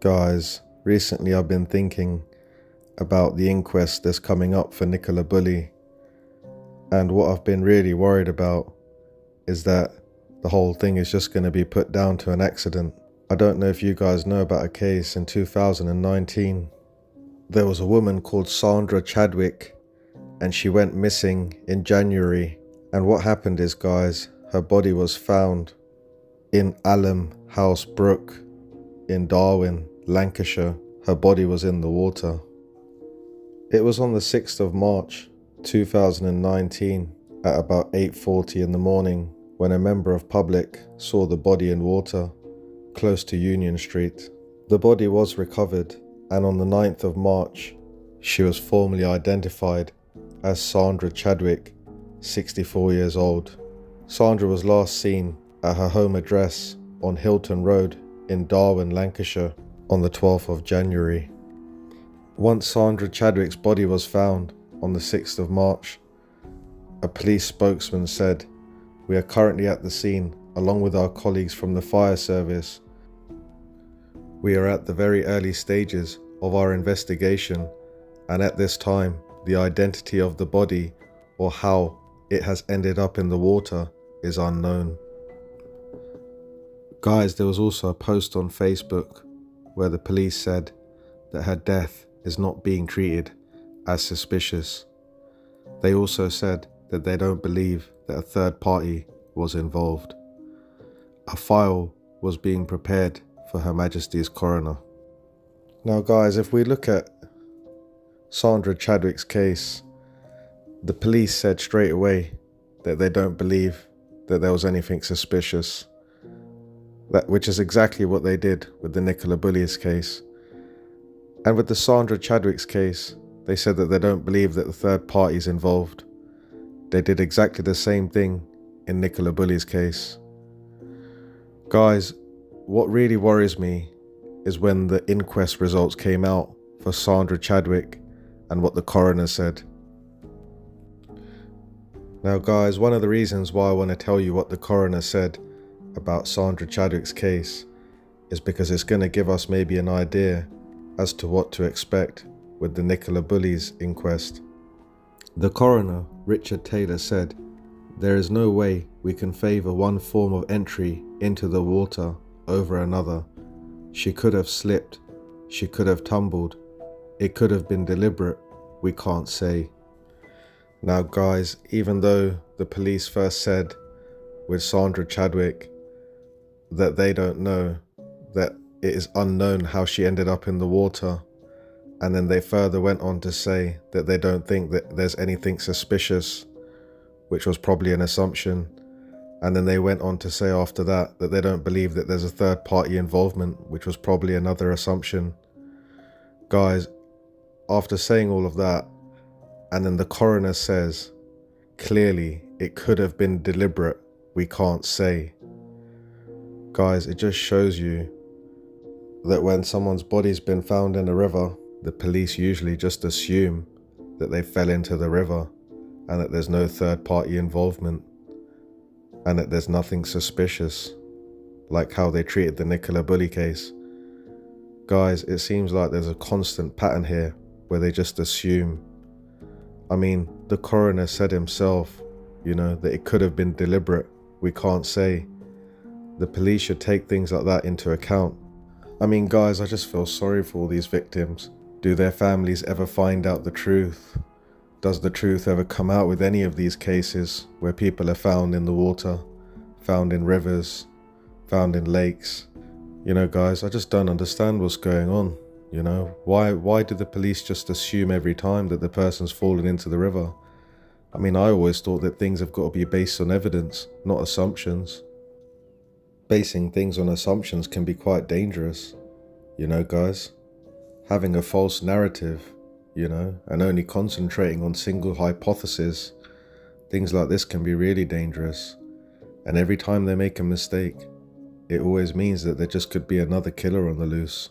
Guys, recently I've been thinking about the inquest that's coming up for Nicola Bulley, and what I've been really worried about is that the whole thing is just going to be put down to an accident. I don't know if you guys know about a case in 2019. There was a woman called Sandra Chadwick, and she went missing in January. And what happened is, guys, her body was found in Alham House Brook in Darwin, Lancashire. Her body was in the water. It was on the 6th of March 2019 at about 8:40 in the morning when a member of public saw the body in water close to Union Street. The body was recovered, and on the 9th of March she was formally identified as Sandra Chadwick, 64 years old. Sandra was last seen at her home address on Hilton Road in Darwin, Lancashire on the 12th of January. Once Sandra Chadwick's body was found on the 6th of March, a police spokesman said, "We are currently at the scene along with our colleagues from the fire service. We are at the very early stages of our investigation, and at this time, the identity of the body or how it has ended up in the water is unknown." Guys, there was also a post on Facebook where the police said that her death is not being treated as suspicious. They also said that they don't believe that a third party was involved. A file was being prepared for Her Majesty's coroner. Now guys, if we look at Sandra Chadwick's case, the police said straight away that they don't believe that there was anything suspicious, which is exactly what they did with the Nicola Bulley's case. And with the Sandra Chadwick's case, they said that they don't believe that the third party is involved. They did exactly the same thing in Nicola Bulley's case. Guys, what really worries me is when the inquest results came out for Sandra Chadwick and what the coroner said. Now guys, one of the reasons why I want to tell you what the coroner said about Sandra Chadwick's case is because it's going to give us maybe an idea as to what to expect with the Nicola Bulley's inquest. The coroner, Richard Taylor, said, "There is no way we can favour one form of entry into the water over another. She could have slipped, she could have tumbled, it could have been deliberate, we can't say." Now guys, even though the police first said with Sandra Chadwick that they don't know, that it is unknown how she ended up in the water, and then they further went on to say that they don't think that there's anything suspicious, which was probably an assumption, and then they went on to say after that that they don't believe that there's a third party involvement, which was probably another assumption. Guys, after saying all of that, and then the coroner says, clearly it could have been deliberate, we can't say. Guys, it just shows you that when someone's body's been found in a river, the police usually just assume that they fell into the river and that there's no third party involvement and that there's nothing suspicious, like how they treated the Nicola Bulley case. Guys, it seems like there's a constant pattern here where they just assume. I mean, the coroner said himself, that it could have been deliberate, we can't say. The police should take things like that into account. I mean, guys, I just feel sorry for all these victims. Do their families ever find out the truth? Does the truth ever come out with any of these cases where people are found in the water, found in rivers, found in lakes? Guys, I just don't understand what's going on. Why do the police just assume every time that the person's fallen into the river? I mean, I always thought that things have got to be based on evidence, not assumptions. Basing things on assumptions can be quite dangerous, guys. Having a false narrative, and only concentrating on single hypotheses, things like this can be really dangerous. And every time they make a mistake, it always means that there just could be another killer on the loose.